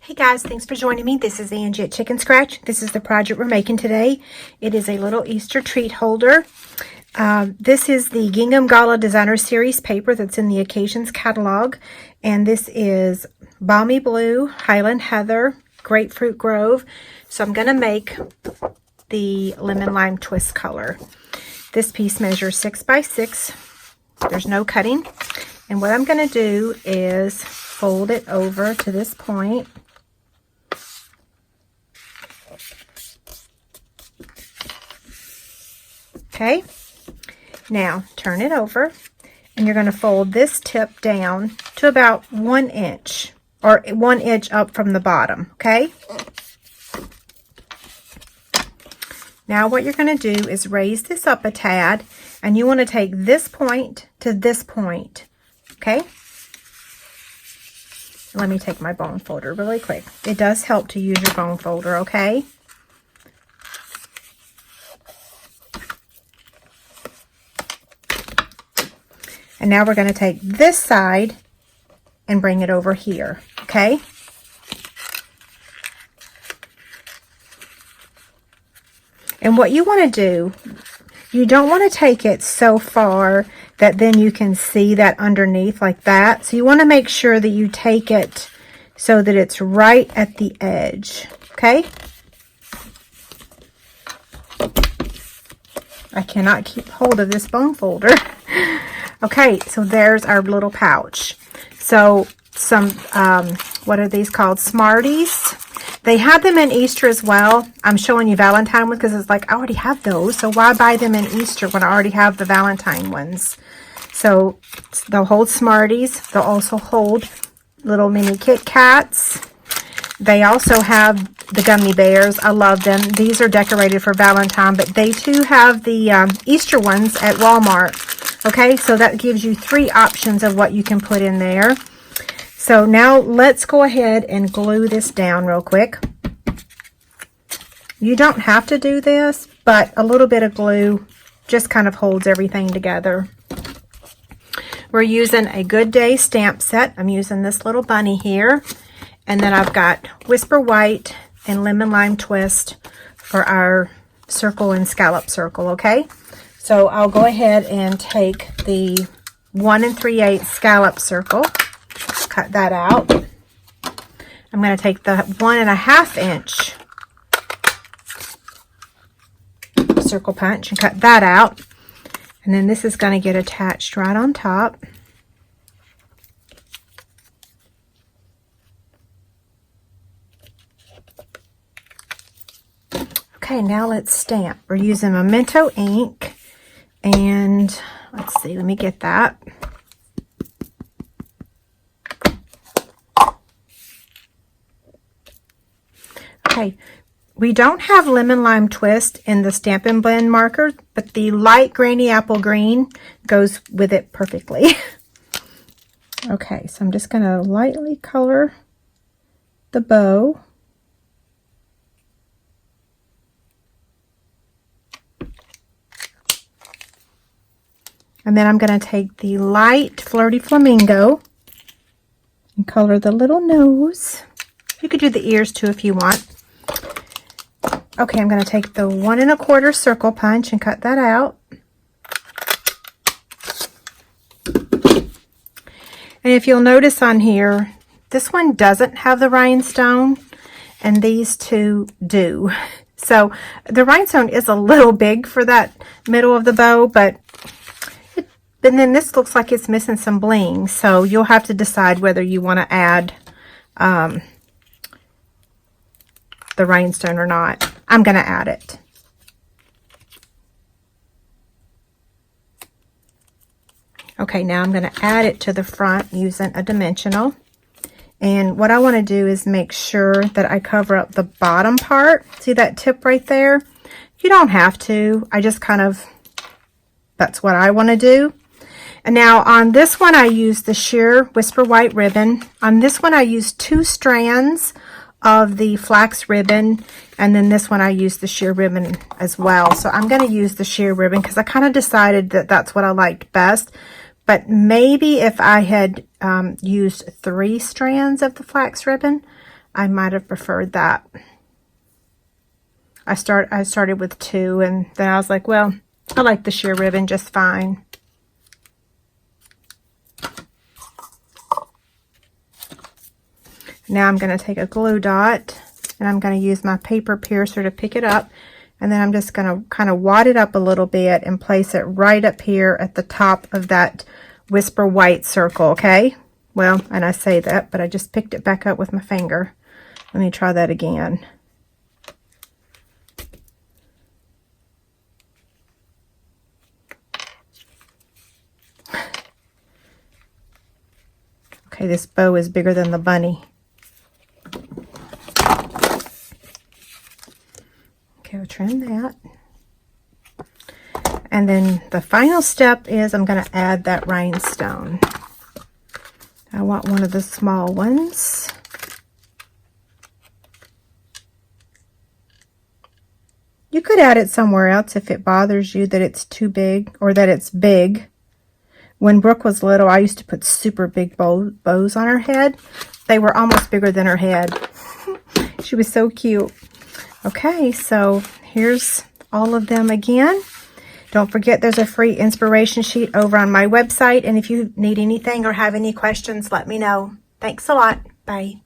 Hey guys, thanks for joining me. This is Angie at Chicken Scratch. This is the project we're making today. It is a little Easter treat holder. This is the Gingham Gala Designer Series paper that's in the Occasions catalog. And this is Balmy Blue, Highland Heather, Grapefruit Grove. So I'm going to make the Lemon Lime Twist color. This piece measures 6 by 6. There's no cutting. And what I'm going to do is fold it over to this point. Okay, now turn it over and you're going to fold this tip down to about 1 inch or 1 inch up from the bottom, okay? Now what you're going to do is raise this up a tad and you want to take this point to this point, okay? Let me take my bone folder really quick. It does help to use your bone folder, okay? And now we're going to take this side and bring it over here, okay? And what you want to do, you don't want to take it so far that then you can see that underneath like that. So you want to make sure that you take it so that it's right at the edge, okay? I cannot keep hold of this bone folder. Okay, so there's our little pouch. So some, what are these called? Smarties. They had them in Easter as well. I'm showing you Valentine ones because it's like, I already have those. So why buy them in Easter when I already have the Valentine ones? So they'll hold Smarties. They'll also hold little mini Kit Kats. They also have the gummy bears. I love them. These are decorated for Valentine, but they too have the Easter ones at Walmart. Okay, so that gives you 3 options of what you can put in there. So now let's go ahead and glue this down real quick. You don't have to do this, but a little bit of glue just kind of holds everything together. We're using a Good Day stamp set. I'm using this little bunny here. And then I've got Whisper White and Lemon Lime Twist for our circle and scallop circle, okay? So I'll go ahead and take the 1 3/8 scallop circle, cut that out. I'm going to take the 1 1/2 inch circle punch and cut that out. And then this is going to get attached right on top. Okay, now let's stamp. We're using Memento ink. And let's see, let me get that. Okay, we don't have Lemon Lime Twist in the Stampin' Blend marker, but the light Granny Apple Green goes with it perfectly. Okay, so I'm just going to lightly color the bow. And then I'm going to take the light Flirty Flamingo and color the little nose. You could do the ears too if you want. Okay, I'm going to take the 1 1/4 circle punch and cut that out. And if you'll notice on here, this one doesn't have the rhinestone and these two do. So the rhinestone is a little big for that middle of the bow, but and then this looks like it's missing some bling, so you'll have to decide whether you want to add the rhinestone or not. I'm going to add it. Okay, now I'm going to add it to the front using a dimensional. And what I want to do is make sure that I cover up the bottom part. See that tip right there? You don't have to. I just kind of, that's what I want to do. And now on this one, I used the sheer Whisper White ribbon. On this one, I used 2 strands of the flax ribbon. And then this one, I used the sheer ribbon as well. So I'm going to use the sheer ribbon because I kind of decided that that's what I liked best. But maybe if I had used 3 strands of the flax ribbon, I might have preferred that. I started with 2, and then I was like, well, I like the sheer ribbon just fine. Now I'm going to take a glue dot, and I'm going to use my paper piercer to pick it up, and then I'm just going to kind of wad it up a little bit and place it right up here at the top of that Whisper White circle, okay? Well, and I say that, but I just picked it back up with my finger. Let me try that again. Okay, this bow is bigger than the bunny. Okay, we'll trim that. And then the final step is I'm going to add that rhinestone. I want one of the small ones. You could add it somewhere else if it bothers you that it's too big or that it's big. When Brooke was little, I used to put super big bows on her head. They were almost bigger than her head. She was so cute. Okay, so here's all of them again. Don't forget there's a free inspiration sheet over on my website. And if you need anything or have any questions, let me know. Thanks a lot. Bye.